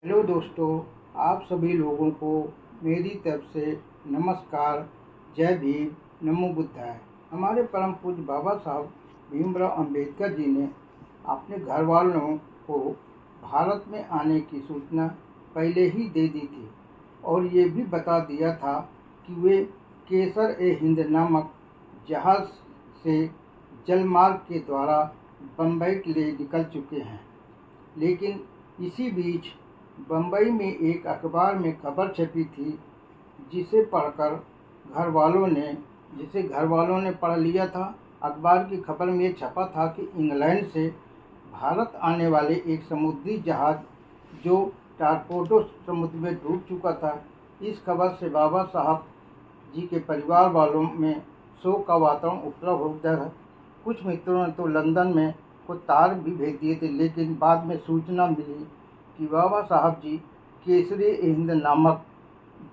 Hello दोस्तों, आप सभी लोगों को मेरी तरफ से नमस्कार। जय भीम, नमो बुद्धाय। हमारे परम पूज्य बाबा साहब भीमराव अंबेडकर जी ने अपने घर वालों को भारत में आने की सूचना पहले ही दे दी थी और ये भी बता दिया था कि वे केसर-ए-हिंद नामक जहाज़ से जलमार्ग के द्वारा बम्बई के लिए निकल चुके हैं। लेकिन इसी बीच बम्बई में एक अखबार में खबर छपी थी जिसे घर वालों ने पढ़ लिया था। अखबार की खबर में छपा था कि इंग्लैंड से भारत आने वाले एक समुद्री जहाज़ जो टारकोटो समुद्र में डूब चुका था, इस खबर से बाबा साहब जी के परिवार वालों में शोक का वातावरण उपलब्ध हो गया। कुछ मित्रों ने तो लंदन में को तार भी भेज दिए थे, लेकिन बाद में सूचना मिली कि बाबा साहब जी केसर-ए-हिंद नामक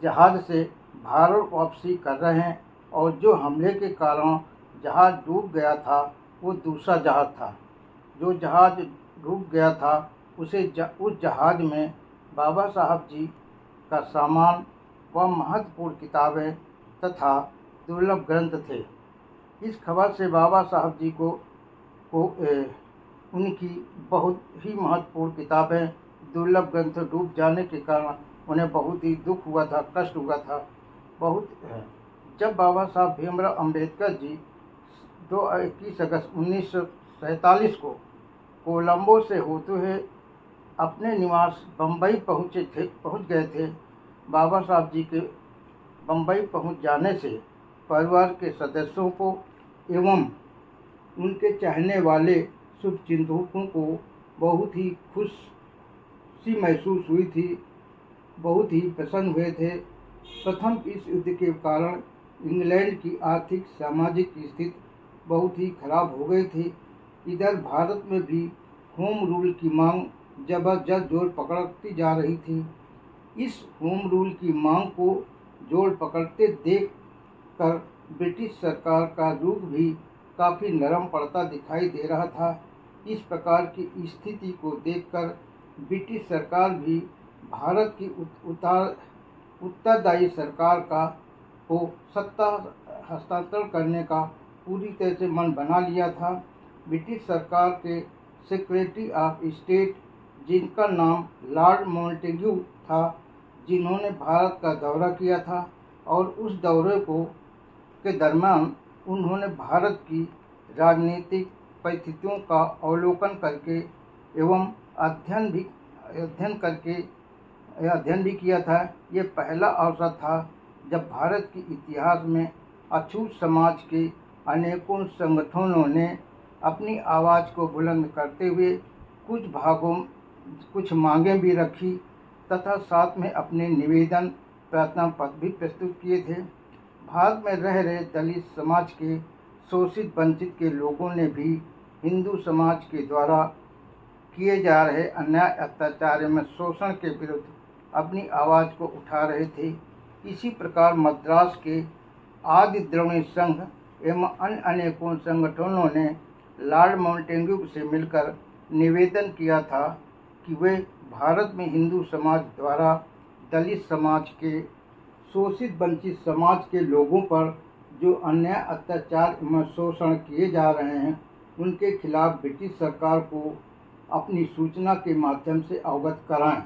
जहाज़ से भारत वापसी कर रहे हैं और जो हमले के कारण जहाज़ डूब गया था वो दूसरा जहाज़ था। जो जहाज़ डूब गया था उस जहाज़ में बाबा साहब जी का सामान व महत्वपूर्ण किताबें तथा दुर्लभ ग्रंथ थे। इस खबर से बाबा साहब जी को उनकी बहुत ही महत्वपूर्ण किताबें, दुर्लभ ग्रंथ डूब जाने के कारण उन्हें बहुत ही दुख हुआ था, कष्ट हुआ था। जब बाबा साहब भीमराव अंबेडकर जी 21 अगस्त 1947 को कोलंबो से होते हुए अपने निवास बम्बई पहुंच गए थे। बाबा साहब जी के बम्बई पहुंच जाने से परिवार के सदस्यों को एवं उनके चाहने वाले शुभचिंतकों को बहुत ही खुशी महसूस हुई थी, बहुत ही प्रसन्न हुए थे। प्रथम इस युद्ध के कारण इंग्लैंड की आर्थिक सामाजिक स्थिति बहुत ही खराब हो गई थी। इधर भारत में भी होम रूल की मांग जबरदस्त जोर पकड़ती जा रही थी। इस होम रूल की मांग को जोर पकड़ते देख कर ब्रिटिश सरकार का रुख भी काफ़ी नरम पड़ता दिखाई दे रहा था। इस प्रकार की स्थिति को देखकर ब्रिटिश सरकार भी भारत की उत्तरदायी सरकार को सत्ता हस्तांतरण करने का पूरी तरह से मन बना लिया था। ब्रिटिश सरकार के सेक्रेटरी ऑफ स्टेट, जिनका नाम लॉर्ड मॉन्टेग्यू था, जिन्होंने भारत का दौरा किया था और उस दौरे के दरम्यान उन्होंने भारत की राजनीतिक परिस्थितियों का अवलोकन करके एवं अध्ययन भी किया था। ये पहला अवसर था जब भारत के इतिहास में अछूत समाज के अनेकों संगठनों ने अपनी आवाज़ को बुलंद करते हुए कुछ मांगें भी रखी तथा साथ में अपने निवेदन प्रार्थना पत्र भी प्रस्तुत किए थे। भारत में रह रहे दलित समाज के शोषित वंचित के लोगों ने भी हिंदू समाज के द्वारा किए जा रहे अन्याय, अत्याचार एवं शोषण के विरुद्ध अपनी आवाज़ को उठा रहे थे। इसी प्रकार मद्रास के आदि द्रविड़ संघ एवं अन्य अनेकों संगठनों ने लॉर्ड मॉन्टेग्यू से मिलकर निवेदन किया था कि वे भारत में हिंदू समाज द्वारा दलित समाज के शोषित वंचित समाज के लोगों पर जो अन्याय, अत्याचार एवं शोषण किए जा रहे हैं, उनके खिलाफ ब्रिटिश सरकार को अपनी सूचना के माध्यम से अवगत कराएं।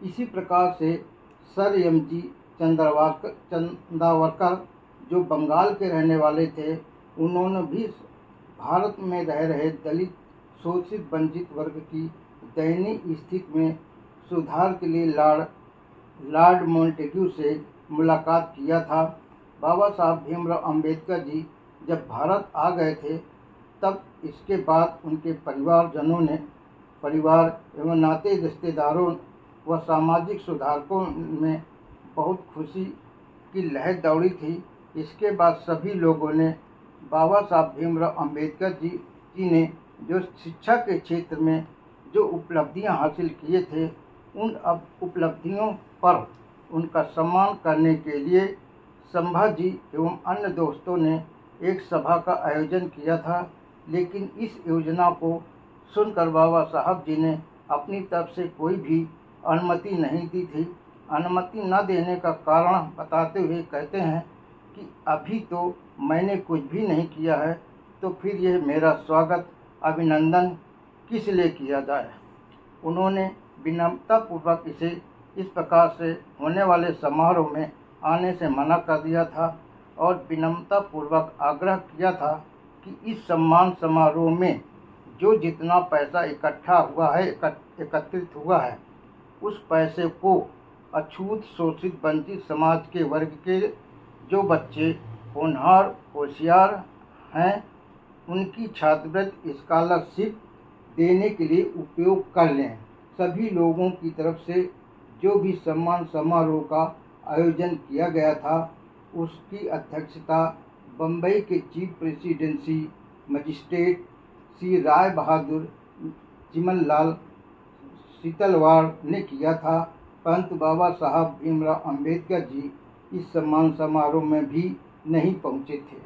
इसी प्रकार से सर एम.जी. चंदावरकर, जो बंगाल के रहने वाले थे, उन्होंने भी भारत में रह रहे दलित शोषित वंचित वर्ग की दयनीय स्थिति में सुधार के लिए लॉर्ड मॉन्टेग्यू से मुलाकात किया था। बाबा साहब भीमराव अंबेडकर जी जब भारत आ गए थे, तब इसके बाद उनके परिवार एवं नाते रिश्तेदारों व सामाजिक सुधारकों में बहुत खुशी की लहर दौड़ी थी। इसके बाद सभी लोगों ने बाबा साहब भीमराव अंबेडकर जी ने जो शिक्षा के क्षेत्र में जो उपलब्धियां हासिल किए थे, उन उपलब्धियों पर उनका सम्मान करने के लिए संभाजी एवं अन्य दोस्तों ने एक सभा का आयोजन किया था। लेकिन इस योजना को सुनकर बाबा साहब जी ने अपनी तरफ से कोई भी अनुमति नहीं दी थी। अनुमति न देने का कारण बताते हुए कहते हैं कि अभी तो मैंने कुछ भी नहीं किया है, तो फिर यह मेरा स्वागत अभिनंदन किस लिए किया जाए। उन्होंने विनम्रतापूर्वक इसे इस प्रकार से होने वाले समारोह में आने से मना कर दिया था और विनम्रतापूर्वक आग्रह किया था कि इस सम्मान समारोह में जो जितना पैसा इकट्ठा हुआ है, एकत्रित हुआ है, उस पैसे को अछूत शोषित वंचित समाज के वर्ग के जो बच्चे होशियार हैं, उनकी छात्रवृत्ति स्कॉलरशिप देने के लिए उपयोग कर लें। सभी लोगों की तरफ से जो भी सम्मान समारोह का आयोजन किया गया था, उसकी अध्यक्षता बम्बई के chief presidency magistrate Shri Rai Bahadur Chimanlal Setalvad ने किया था, परंतु बाबा साहब भीमराव अम्बेडकर जी इस सम्मान समारोह में भी नहीं पहुंचे थे।